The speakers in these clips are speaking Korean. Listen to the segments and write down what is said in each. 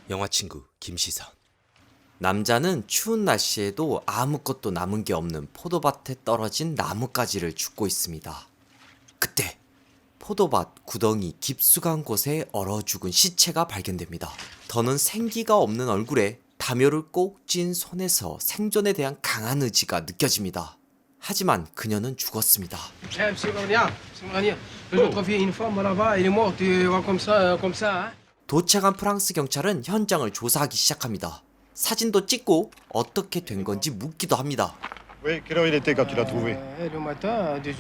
영화 친구 김시선. 남자는 추운 날씨에도 아무것도 남은 게 없는 포도밭에 떨어진 나뭇가지를 줍고 있습니다. 그때 포도밭 구덩이 깊숙한 곳에 얼어 죽은 시체가 발견됩니다. 더는 생기가 없는 얼굴에 담요를 꼭 쥔 손에서 생존에 대한 강한 의지가 느껴집니다. 하지만 그녀는 죽었습니다. 도착한 프랑스 경찰은 현장을 조사하기 시작합니다. 사진도 찍고 어떻게 된 건지 묻기도 합니다. Oui, quelle heure il était quand tu l'as trouvé? Le matin, 10h,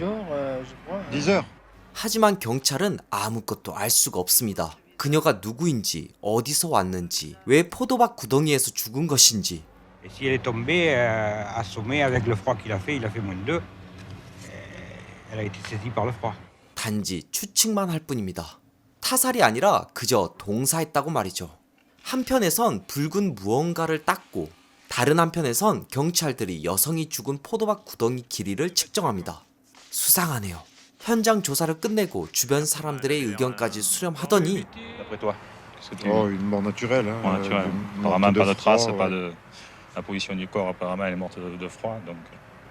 je crois. 10h. 하지만 경찰은 아무것도 알 수가 없습니다. 그녀가 누구인지, 어디서 왔는지, 왜 포도밭 구덩이에서 죽은 것인지. Et si elle est tombée assommée avec le froid qu'il a fait -2, elle a été saisie par le froid. 단지 추측만 할 뿐입니다. 타살이 아니라 그저 동사했다고 말이죠. 한편에선 붉은 무언가를 닦고 다른 한편에선 경찰들이 여성이 죽은 포도밭 구덩이 길이를 측정합니다. 수상하네요. 현장 조사를 끝내고 주변 사람들의 의견까지 수렴하더니 D'après toi, qu'est-ce que tu Oh, une mort naturelle. Hein, mort naturelle. une Apparemment, morte pas de traces, froid, pas ouais. de la position du corps. Apparemment, elle est morte de froid. Donc,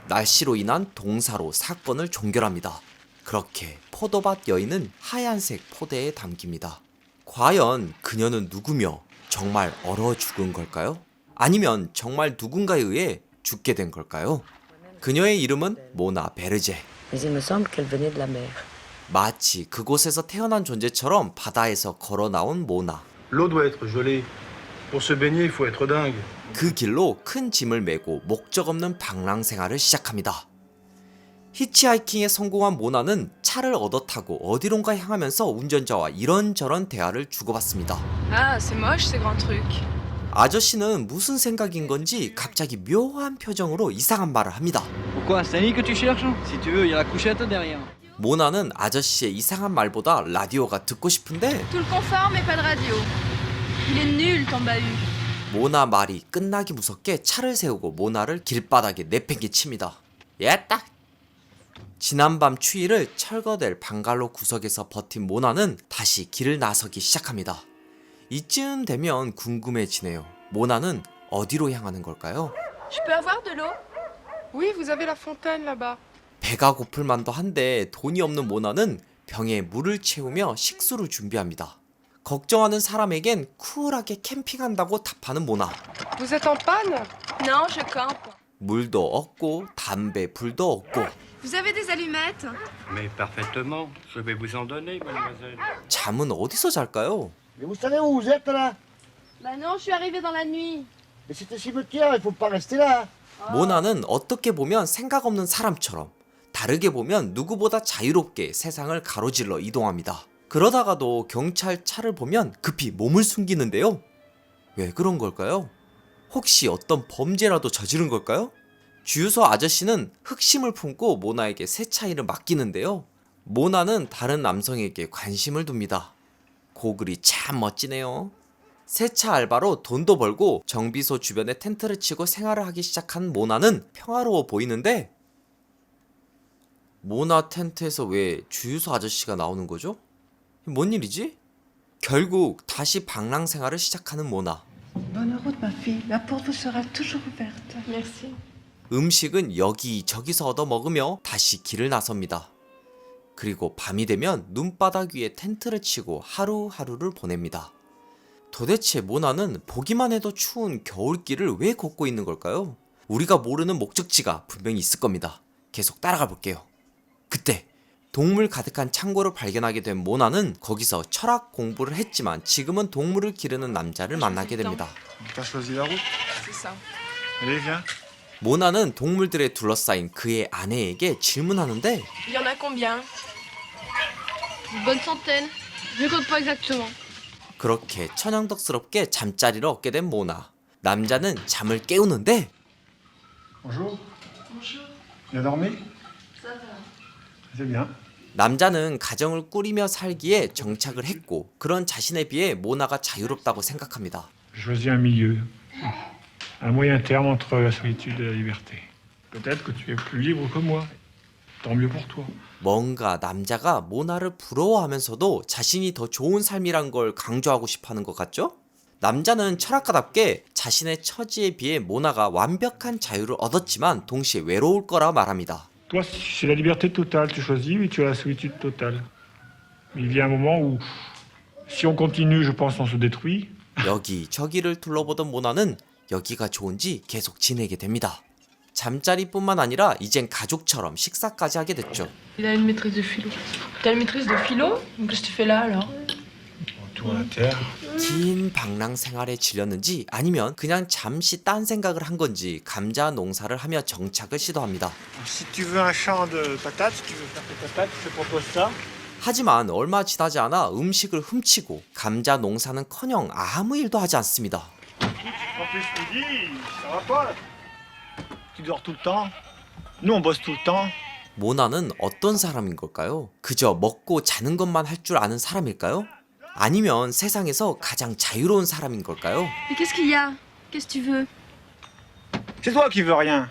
날씨로 인한 동사로 사건을 종결합니다. 그렇게 포도밭 여인은 하얀색 포대에 담깁니다. 과연 그녀는 누구며 정말 얼어 죽은 걸까요? 아니면 정말 누군가에 의해 죽게 된 걸까요? 그녀의 이름은 모나 베르제. Mais il me semble qu'elle venait de la mer. 마치 그곳에서 태어난 존재처럼 바다에서 걸어 나온 모나. L'eau doit être gelée. Pour se baigner, il faut être dingue. 그 길로 큰 짐을 메고 목적 없는 방랑 생활을 시작합니다. 히치하이킹에 성공한 모나는 차를 얻어 타고 어디론가 향하면서 운전자와 이런저런 대화를 주고받습니다. Ah, c'est moche ces grands trucs. 아저씨는 무슨 생각인 건지 갑자기 묘한 표정으로 이상한 말을 합니다. Pourquoi? C'est un lit que tu cherches? Si tu veux, il y a la couchette derrière. 모나는 아저씨의 이상한 말보다 라디오가 듣고 싶은데 Tout le confort mais pas de radio. Il est nul ton bahut. 모나 말이 끝나기 무섭게 차를 세우고 모나를 길바닥에 내팽개칩니다. 예딱! 지난밤 추위를 철거될 방갈로 구석에서 버틴 모나는 다시 길을 나서기 시작합니다. 이쯤 되면 궁금해지네요. 모나는 어디로 향하는 걸까요? Je peux avoir de l'eau? Oui, vous avez la fontaine là-bas. 배가 고플 만도 한데 돈이 없는 모나는 병에 물을 채우며 식수를 준비합니다. 걱정하는 사람에겐 쿨하게 캠핑한다고 답하는 모나. Vous êtes en panne? Non, je campe. 물도 없고 담배 불도 없고 Vous avez des allumettes? Mais parfaitement. Je vais vous en donner, mademoiselle. 잠은 어디서 잘까요? Mais vous savez où vous êtes là? Bah non, je suis arrivée dans la nuit. Mais c'est un cimetière, il faut pas rester là. 모나는 어떻게 보면 생각 없는 사람처럼, 다르게 보면 누구보다 자유롭게 세상을 가로질러 이동합니다. 그러다가도 경찰차를 보면 급히 몸을 숨기는데요. 왜 그런 걸까요? 혹시 어떤 범죄라도 저지른 걸까요? 주유소 아저씨는 흑심을 품고 모나에게 새 차이를 맡기는데요. 모나는 다른 남성에게 관심을 둡니다. 고글이 참 멋지네요. 세차 알바로 돈도 벌고 정비소 주변에 텐트를 치고 생활을 하기 시작한 모나는 평화로워 보이는데 모나 텐트에서 왜 주유소 아저씨가 나오는 거죠? 뭔 일이지? 결국 다시 방랑 생활을 시작하는 모나. Bonne route, ma fille. La porte vous sera toujours ouverte. Merci. 음식은 여기저기서 얻어 먹으며 다시 길을 나섭니다. 그리고 밤이 되면 눈바닥 위에 텐트를 치고 하루하루를 보냅니다. 도대체 모나는 보기만 해도 추운 겨울길을 왜 걷고 있는 걸까요? 우리가 모르는 목적지가 분명히 있을 겁니다. 계속 따라가 볼게요. 그때 동물 가득한 창고를 발견하게 된 모나는 거기서 철학 공부를 했지만 지금은 동물을 기르는 남자를 만나게 됩니다. T'as choisi la route? C'est ça. Allez, viens. 모나는 동물들에 둘러싸인 그의 아내에게 질문하는데 Il y en a combien? Une bonne centaine. Je compte pas exactement. 그렇게 천연덕스럽게 잠자리를 얻게 된 모나. 남자는 잠을 깨우는데 Bonjour. Bonjour. Bien dormi? Ça va. C'est bien. 남자는 가정을 꾸리며 살기에 정착을 했고 그런 자신에 비해 모나가 자유롭다고 생각합니다. Je choisis un milieu, un moyen terme entre la solitude et la liberté. Peut-être que tu es plus libre que moi. Tant mieux pour toi. 뭔가 남자가 모나를 부러워하면서도 자신이 더 좋은 삶이란 걸 강조하고 싶어하는 것 같죠? 남자는 철학가답게 자신의 처지에 비해 모나가 완벽한 자유를 얻었지만 동시에 외로울 거라 말합니다. Toi, c'est la liberté totale. Tu choisis, oui, tu as la solitude totale. Il vient un moment où, si on continue, je pense, on se détruit. 여기저기를 둘러보던 모나는 여기가 좋은지 계속 지내게 됩니다. 잠자리뿐만 아니라 이젠 가족처럼 식사까지 하게 됐죠. Il a une maîtrise de philo. T'as une maîtrise de philo? Qu'est-ce que tu fais là alors? Tour à la terre. 긴 방랑 생활에 질렸는지 아니면 그냥 잠시 딴 생각을 한 건지 감자 농사를 하며 정착을 시도합니다. Si tu veux un champ de patates, si tu veux faire tes patates, je te propose ça. 하지만 얼마 지나지 않아 음식을 훔치고 감자 농사는커녕 아무 일도 하지 않습니다. En plus, midi, ça va pas. Tu dors tout le temps. Nous, on bosse tout le temps. 모나는 어떤 사람인 걸까요? 그저 먹고 자는 것만 할 줄 아는 사람일까요? 아니면 세상에서 가장 자유로운 사람인 걸까요? Mais qu'est-ce qu'il y a? Qu'est-ce que tu veux? C'est toi qui veux rien.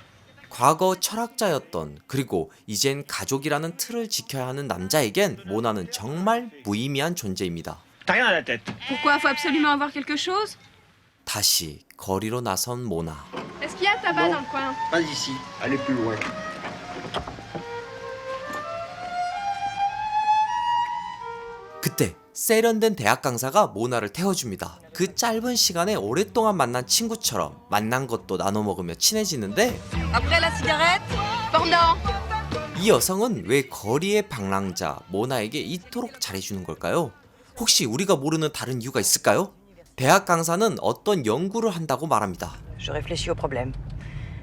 과거 철학자였던 그리고 이젠 가족이라는 틀을 지켜야 하는 남자에겐 모나는 정말 무의미한 존재입니다. T'as rien à la tête. Pourquoi? Faut absolument avoir quelque chose? 다시 거리로 나선 모나. Est-ce qu'il y a tabac dans le coin? Pas d'ici, allez plus loin. 그때 세련된 대학 강사가 모나를 태워줍니다. 그 짧은 시간에 오랫동안 만난 친구처럼 만난 것도 나눠 먹으며 친해지는데 Après la cigarette? Pendant. 이 여성은 왜 거리의 방랑자 모나에게 이토록 잘해주는 걸까요? 혹시 우리가 모르는 다른 이유가 있을까요? 대학 강사는 어떤 연구를 한다고 말합니다. Je réfléchis au problème.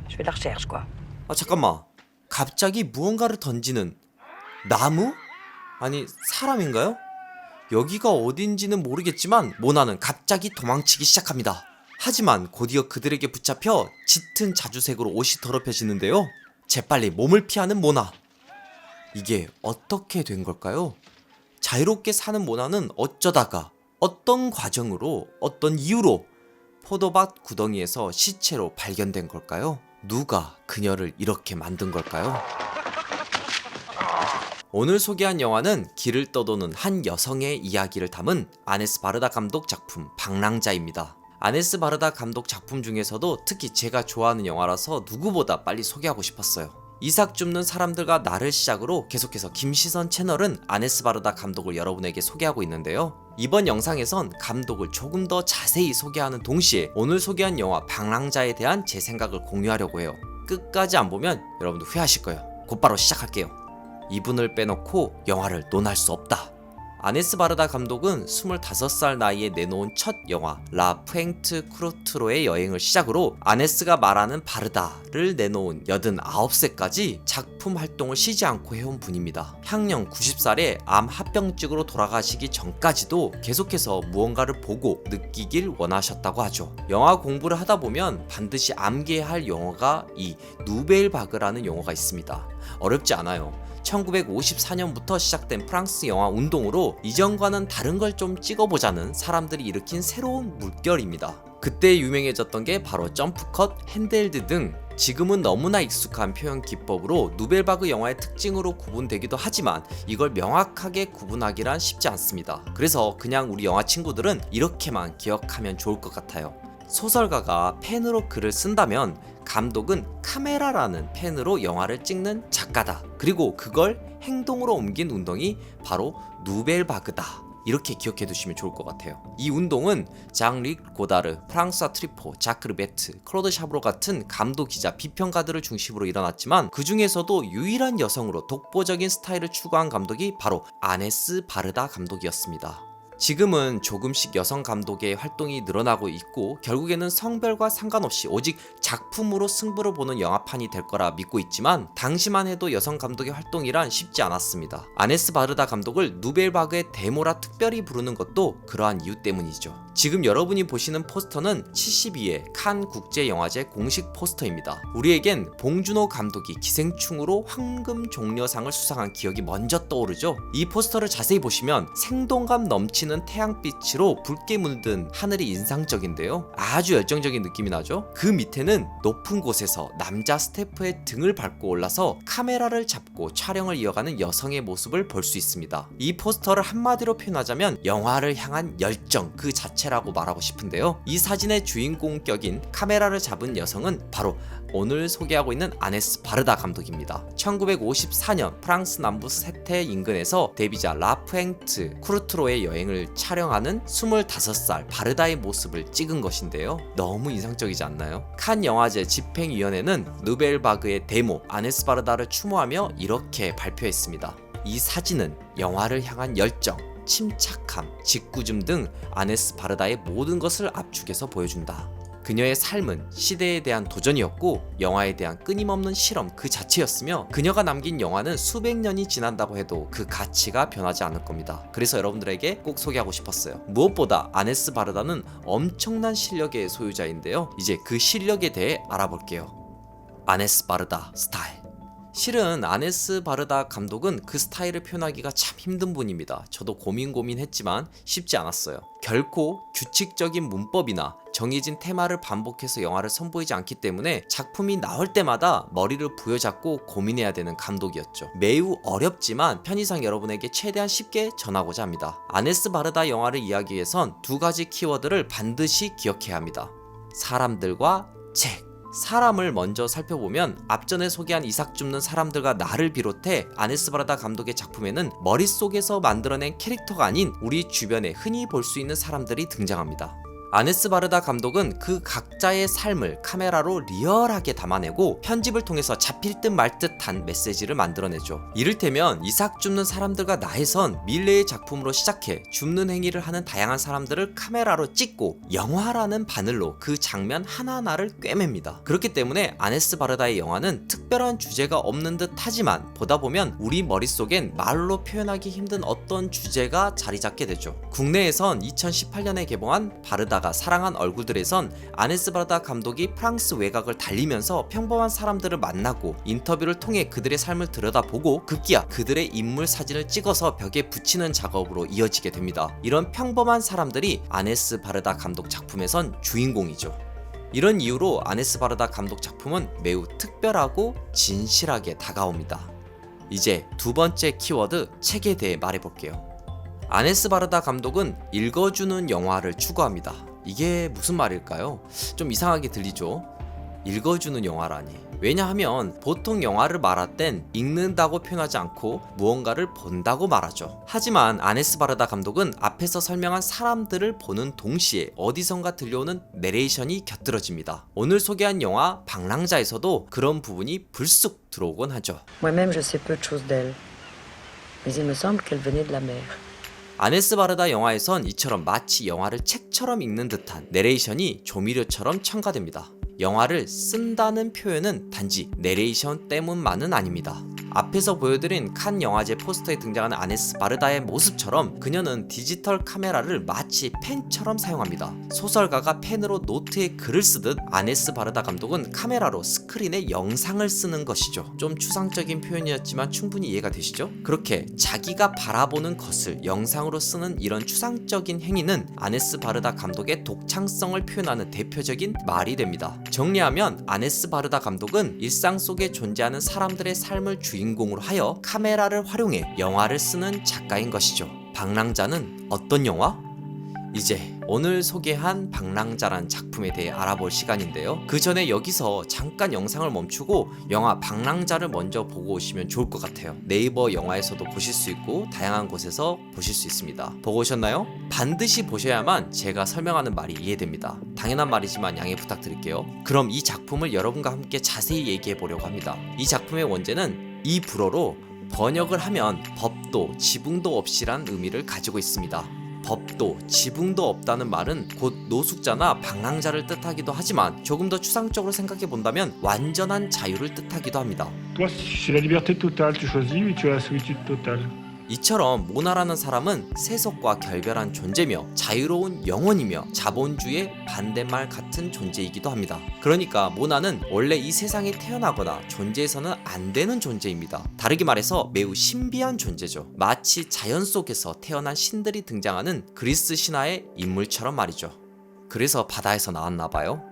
Je fais de la recherche, quoi. 잠깐만. 갑자기 무언가를 던지는 나무? 아니 사람인가요? 여기가 어딘지는 모르겠지만 모나는 갑자기 도망치기 시작합니다. 하지만 곧이어 그들에게 붙잡혀 짙은 자주색으로 옷이 더럽혀지는데요. 재빨리 몸을 피하는 모나. 이게 어떻게 된 걸까요? 자유롭게 사는 모나는 어쩌다가 어떤 과정으로 어떤 이유로 포도밭 구덩이에서 시체로 발견된 걸까요? 누가 그녀를 이렇게 만든 걸까요? 오늘 소개한 영화는 길을 떠도는 한 여성의 이야기를 담은 아네스 바르다 감독 작품 방랑자입니다. 아네스 바르다 감독 작품 중에서도 특히 제가 좋아하는 영화라서 누구보다 빨리 소개하고 싶었어요. 이삭 줍는 사람들과 나를 시작으로 계속해서 김시선 채널은 아네스 바르다 감독을 여러분에게 소개하고 있는데요. 이번 영상에선 감독을 조금 더 자세히 소개하는 동시에 오늘 소개한 영화 방랑자에 대한 제 생각을 공유하려고 해요. 끝까지 안 보면 여러분도 후회하실 거예요. 곧바로 시작할게요. 이분을 빼놓고 영화를 논할 수 없다. 아네스 바르다 감독은 25살 나이에 내놓은 첫 영화 라 푸엥트 크루트로의 여행을 시작으로 아네스가 말하는 바르다를 내놓은 89세까지 작품 활동을 쉬지 않고 해온 분입니다. 향년 90살에 암 합병증으로 돌아가시기 전까지도 계속해서 무언가를 보고 느끼길 원하셨다고 하죠. 영화 공부를 하다 보면 반드시 암기해야 할 영화가 이 누벨바그라는 용어가 있습니다. 어렵지 않아요. 1954년부터 시작된 프랑스 영화 운동으로 이전과는 다른 걸 좀 찍어보자는 사람들이 일으킨 새로운 물결입니다. 그때 유명해졌던 게 바로 점프컷, 핸드헬드 등 지금은 너무나 익숙한 표현 기법으로 누벨바그 영화의 특징으로 구분되기도 하지만 이걸 명확하게 구분하기란 쉽지 않습니다. 그래서 그냥 우리 영화 친구들은 이렇게만 기억하면 좋을 것 같아요. 소설가가 펜으로 글을 쓴다면 감독은 카메라라는 펜으로 영화를 찍는 작가다. 그리고 그걸 행동으로 옮긴 운동이 바로 누벨바그다. 이렇게 기억해 두시면 좋을 것 같아요. 이 운동은 장릭 고다르, 프랑스와 트리포, 자크 르베트, 클로드 샤브로 같은 감독, 기자, 비평가들을 중심으로 일어났지만 그 중에서도 유일한 여성으로 독보적인 스타일을 추구한 감독이 바로 아네스 바르다 감독이었습니다. 지금은 조금씩 여성 감독의 활동이 늘어나고 있고 결국에는 성별과 상관없이 오직 작품으로 승부를 보는 영화판이 될 거라 믿고 있지만 당시만 해도 여성 감독의 활동이란 쉽지 않았습니다. 아네스 바르다 감독을 누벨바그의 데모라 특별히 부르는 것도 그러한 이유 때문이죠. 지금 여러분이 보시는 포스터는 72회 칸 국제영화제 공식 포스터입니다. 우리에겐 봉준호 감독이 기생충으로 황금 종려상을 수상한 기억이 먼저 떠오르죠. 이 포스터를 자세히 보시면 생동감 넘치는 비치는 태양빛으로 붉게 물든 하늘이 인상적인데요. 아주 열정적인 느낌이 나죠. 그 밑에는 높은 곳에서 남자 스태프의 등을 밟고 올라서 카메라를 잡고 촬영을 이어가는 여성의 모습을 볼 수 있습니다. 이 포스터를 한마디로 표현하자면 영화를 향한 열정 그 자체라고 말하고 싶은데요. 이 사진의 주인공격인 카메라를 잡은 여성은 바로 오늘 소개하고 있는 아네스 바르다 감독입니다. 1954년 프랑스 남부 세테 인근에서 데뷔자 라프엥트 쿠르트로의 여행을 촬영하는 25살 바르다의 모습을 찍은 것인데요. 너무 인상적이지 않나요? 칸 영화제 집행위원회는 누벨바그의 데모 아네스 바르다를 추모하며 이렇게 발표했습니다. 이 사진은 영화를 향한 열정, 침착함, 짓궂음 등 아네스 바르다의 모든 것을 압축해서 보여준다. 그녀의 삶은 시대에 대한 도전이었고 영화에 대한 끊임없는 실험 그 자체였으며 그녀가 남긴 영화는 수백 년이 지난다고 해도 그 가치가 변하지 않을 겁니다. 그래서 여러분들에게 꼭 소개하고 싶었어요. 무엇보다 아네스 바르다는 엄청난 실력의 소유자인데요. 이제 그 실력에 대해 알아볼게요. 아네스 바르다 스타일. 실은 아네스 바르다 감독은 그 스타일을 표현하기가 참 힘든 분입니다. 저도 고민했지만 쉽지 않았어요. 결코 규칙적인 문법이나 정해진 테마를 반복해서 영화를 선보이지 않기 때문에 작품이 나올 때마다 머리를 부여잡고 고민해야 되는 감독이었죠. 매우 어렵지만 편의상 여러분에게 최대한 쉽게 전하고자 합니다. 아네스 바르다 영화를 이해하기 위해선 두 가지 키워드를 반드시 기억해야 합니다. 사람들과 책. 사람을 먼저 살펴보면 앞전에 소개한 이삭 줍는 사람들과 나를 비롯해 아네스 바르다 감독의 작품에는 머릿속에서 만들어낸 캐릭터가 아닌 우리 주변에 흔히 볼 수 있는 사람들이 등장합니다. 아네스 바르다 감독은 그 각자의 삶을 카메라로 리얼하게 담아내고 편집을 통해서 잡힐 듯 말 듯한 메시지를 만들어내죠. 이를테면 이삭 줍는 사람들과 나에선 밀레의 작품으로 시작해 줍는 행위를 하는 다양한 사람들을 카메라로 찍고 영화라는 바늘로 그 장면 하나하나를 꿰맵니다. 그렇기 때문에 아네스 바르다의 영화는 특별한 주제가 없는 듯 하지만 보다 보면 우리 머릿속엔 말로 표현하기 힘든 어떤 주제가 자리 잡게 되죠. 국내에선 2018년에 개봉한 바르다 사랑한 얼굴들에선 아네스 바르다 감독이 프랑스 외곽을 달리면서 평범한 사람들을 만나고 인터뷰를 통해 그들의 삶을 들여다보고 급기야 그들의 인물 사진을 찍어서 벽에 붙이는 작업으로 이어지게 됩니다. 이런 평범한 사람들이 아네스 바르다 감독 작품에선 주인공이죠. 이런 이유로 아네스 바르다 감독 작품은 매우 특별하고 진실하게 다가옵니다. 이제 두 번째 키워드 책에 대해 말해볼게요. 아네스 바르다 감독은 읽어주는 영화를 추구합니다. 이게 무슨 말일까요? 좀 이상하게 들리죠? 읽어주는 영화라니. 왜냐하면 보통 영화를 말할 땐 읽는다고 표현하지 않고 무언가를 본다고 말하죠. 하지만 아네스 바르다 감독은 앞에서 설명한 사람들을 보는 동시에 어디선가 들려오는 내레이션이 곁들여집니다. 오늘 소개한 영화 방랑자에서도 그런 부분이 불쑥 들어오곤 하죠. Moi-même, je sais peu de choses d'elle. Mais il me semble qu'elle venait de la mer. 아네스 바르다 영화에선 이처럼 마치 영화를 책처럼 읽는 듯한 내레이션이 조미료처럼 첨가됩니다. 영화를 쓴다는 표현은 단지 내레이션 때문만은 아닙니다. 앞에서 보여드린 칸 영화제 포스터에 등장하는 아네스 바르다의 모습처럼 그녀는 디지털 카메라를 마치 펜처럼 사용합니다. 소설가가 펜으로 노트에 글을 쓰듯 아네스 바르다 감독은 카메라로 스크린에 영상을 쓰는 것이죠. 좀 추상적인 표현이었지만 충분히 이해가 되시죠? 그렇게 자기가 바라보는 것을 영상으로 쓰는 이런 추상적인 행위는 아네스 바르다 감독의 독창성을 표현하는 대표적인 말이 됩니다. 정리하면 아네스 바르다 감독은 일상 속에 존재하는 사람들의 삶을 주인공으로 하여 카메라를 활용해 영화를 쓰는 작가인 것이죠. 방랑자는 어떤 영화? 이제 오늘 소개한 방랑자란 작품에 대해 알아볼 시간인데요. 그 전에 여기서 잠깐 영상을 멈추고 영화 방랑자를 먼저 보고 오시면 좋을 것 같아요. 네이버 영화에서도 보실 수 있고 다양한 곳에서 보실 수 있습니다. 보고 오셨나요? 반드시 보셔야만 제가 설명하는 말이 이해됩니다. 당연한 말이지만 양해 부탁드릴게요. 그럼 이 작품을 여러분과 함께 자세히 얘기해 보려고 합니다. 이 작품의 원제는 이 불어로 번역을 하면 법도 지붕도 없이란 의미를 가지고 있습니다. 법도 지붕도 없다는 말은 곧 노숙자나 방랑자를 뜻하기도 하지만 조금 더 추상적으로 생각해 본다면 완전한 자유를 뜻하기도 합니다. Toi, c'est la liberté totale. Tu choisis, mais tu as la solitude totale. 이처럼 모나라는 사람은 세속과 결별한 존재며 자유로운 영혼이며 자본주의의 반대말 같은 존재이기도 합니다. 그러니까 모나는 원래 이 세상에 태어나거나 존재해서는 안 되는 존재입니다. 다르게 말해서 매우 신비한 존재죠. 마치 자연 속에서 태어난 신들이 등장하는 그리스 신화의 인물처럼 말이죠. 그래서 바다에서 나왔나봐요.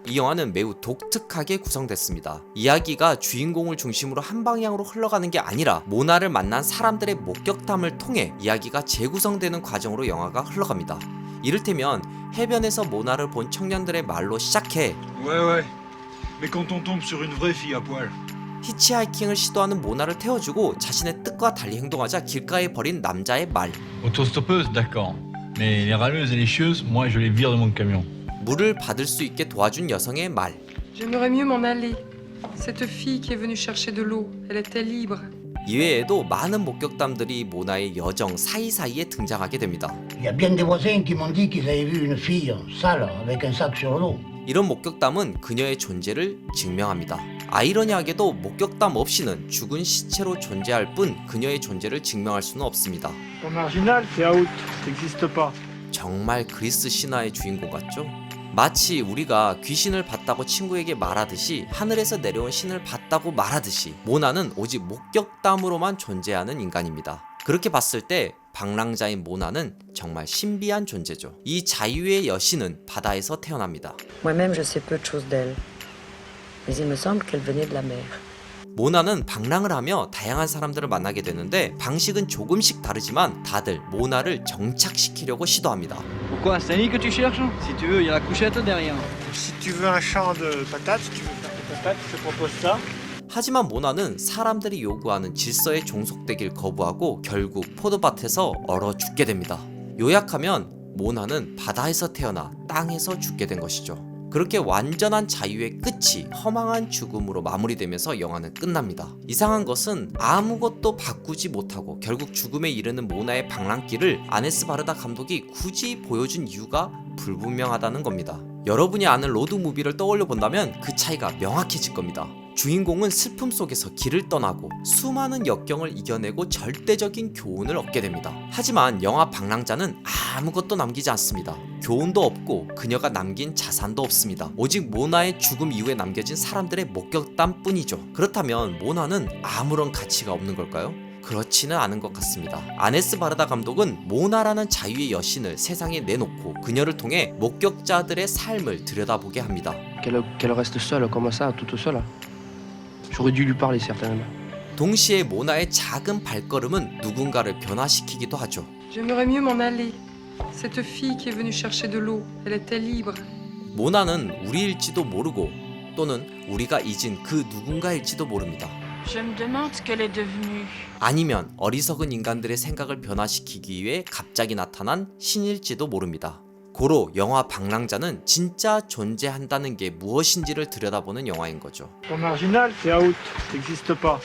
이 영화는 매우 독특하게 구성됐습니다. 이야기가 주인공을 중심으로 한 방향으로 흘러가는 게 아니라 모나를 만난 사람들의 목격담을 통해 이야기가 재구성되는 과정으로 영화가 흘러갑니다. 이를테면 해변에서 모나를 본 청년들의 말로 시작해 Ouais, ouais. Mais quand on tombe sur une vraie fille à poil. 히치하이킹을 시도하는 모나를 태워주고 자신의 뜻과 달리 행동하자 길가에 버린 남자의 말, Autostoppeuse, d'accord. Mais les râleuses et les chieuses, moi je les vire de mon camion. 물을 받을 수 있게 도와준 여성의 말, J'aimerais mieux m'en aller. Cette fille qui est venue chercher de l'eau, elle était libre. 이외에도 많은 목격담들이 모나의 여정 사이사이에 등장하게 됩니다. Il y a bien des voisins qui m'ont dit qu'ils avaient vu une fille sale avec un sac sur l'eau. 이런 목격담은 그녀의 존재를 증명합니다. 아이러니하게도 목격담 없이는 죽은 시체로 존재할 뿐 그녀의 존재를 증명할 수는 없습니다. Ton marginal, c'est out. T'existes pas. 정말 그리스 신화의 주인공 같죠? 마치 우리가 귀신을 봤다고 친구에게 말하듯이 하늘에서 내려온 신을 봤다고 말하듯이 모나는 오직 목격담으로만 존재하는 인간입니다. 그렇게 봤을 때 방랑자인 모나는 정말 신비한 존재죠. 이 자유의 여신은 바다에서 태어납니다. Moi-même, je sais peu de choses d'elle. Mais il me semble qu'elle venait de la mer. 모나는 방랑을 하며 다양한 사람들을 만나게 되는데 방식은 조금씩 다르지만 다들 모나를 정착시키려고 시도합니다. Pourquoi? C'est Annie que tu cherches? Si tu veux, il y a la couchette derrière. Si tu veux un champ de patates, si tu veux faire tes patates, je te propose ça. 하지만 모나는 사람들이 요구하는 질서에 종속되길 거부하고 결국 포도밭에서 얼어 죽게 됩니다. 요약하면 모나는 바다에서 태어나 땅에서 죽게 된 것이죠. 그렇게 완전한 자유의 끝이 허망한 죽음으로 마무리되면서 영화는 끝납니다. 이상한 것은 아무것도 바꾸지 못하고 결국 죽음에 이르는 모나의 방랑길을 아네스 바르다 감독이 굳이 보여준 이유가 불분명하다는 겁니다. 여러분이 아는 로드 무비를 떠올려 본다면 그 차이가 명확해질 겁니다. 주인공은 슬픔 속에서 길을 떠나고 수많은 역경을 이겨내고 절대적인 교훈을 얻게 됩니다. 하지만 영화 방랑자는 아무것도 남기지 않습니다. 교훈도 없고 그녀가 남긴 자산도 없습니다. 오직 모나의 죽음 이후에 남겨진 사람들의 목격담 뿐이죠. 그렇다면 모나는 아무런 가치가 없는 걸까요? 그렇지는 않은 것 같습니다. 아네스 바르다 감독은 모나라는 자유의 여신을 세상에 내놓고 그녀를 통해 목격자들의 삶을 들여다보게 합니다. Qu'elle reste seule comme ça, toute seule. J'aurais dû lui parler certainement. 동시에 모나의 작은 발걸음은 누군가를 변화시키기도 하죠. J'aimerais mieux m'en aller. Cette fille qui est venue chercher de l'eau, elle était libre. 모나는 우리일지도 모르고 또는 우리가 잊은 그 누군가일지도 모릅니다. Je me demande ce qu'elle est devenue. 아니면 어리석은 인간들의 생각을 변화시키기 위해 갑자기 나타난 신일지도 모릅니다. 고로 영화 방랑자는 진짜 존재한다는 게 무엇인지를 들여다보는 영화인 거죠. Ton marginal, c'est out. T'existes pas.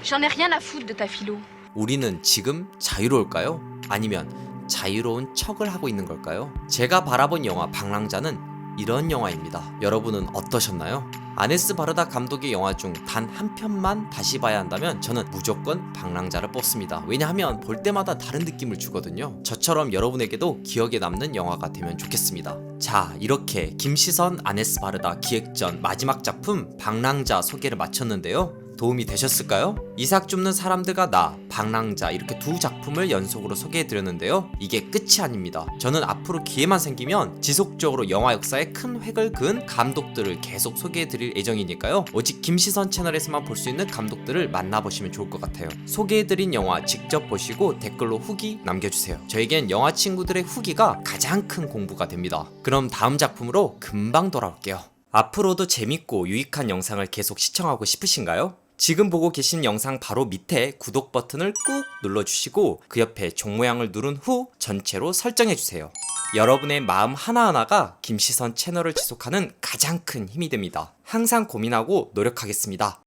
J'en ai rien à foutre de ta philo. 우리는 지금 자유로울까요? 아니면 자유로운 척을 하고 있는 걸까요? 제가 바라본 영화 방랑자는 이런 영화입니다. 여러분은 어떠셨나요? 아네스 바르다 감독의 영화 중 단 한 편만 다시 봐야 한다면 저는 무조건 방랑자를 뽑습니다. 왜냐하면 볼 때마다 다른 느낌을 주거든요. 저처럼 여러분에게도 기억에 남는 영화가 되면 좋겠습니다. 자, 이렇게 김시선, 아네스 바르다 기획전 마지막 작품 방랑자 소개를 마쳤는데요. 도움이 되셨을까요? 이삭 줍는 사람들과 나, 방랑자 이렇게 두 작품을 연속으로 소개해드렸는데요. 이게 끝이 아닙니다. 저는 앞으로 기회만 생기면 지속적으로 영화 역사에 큰 획을 그은 감독들을 계속 소개해드릴 예정이니까요. 오직 김시선 채널에서만 볼 수 있는 감독들을 만나보시면 좋을 것 같아요. 소개해드린 영화 직접 보시고 댓글로 후기 남겨주세요. 저에겐 영화 친구들의 후기가 가장 큰 공부가 됩니다. 그럼 다음 작품으로 금방 돌아올게요. 앞으로도 재밌고 유익한 영상을 계속 시청하고 싶으신가요? 지금 보고 계신 영상 바로 밑에 구독 버튼을 꾹 눌러주시고 그 옆에 종 모양을 누른 후 전체로 설정해주세요. 여러분의 마음 하나하나가 김시선 채널을 지속하는 가장 큰 힘이 됩니다. 항상 고민하고 노력하겠습니다.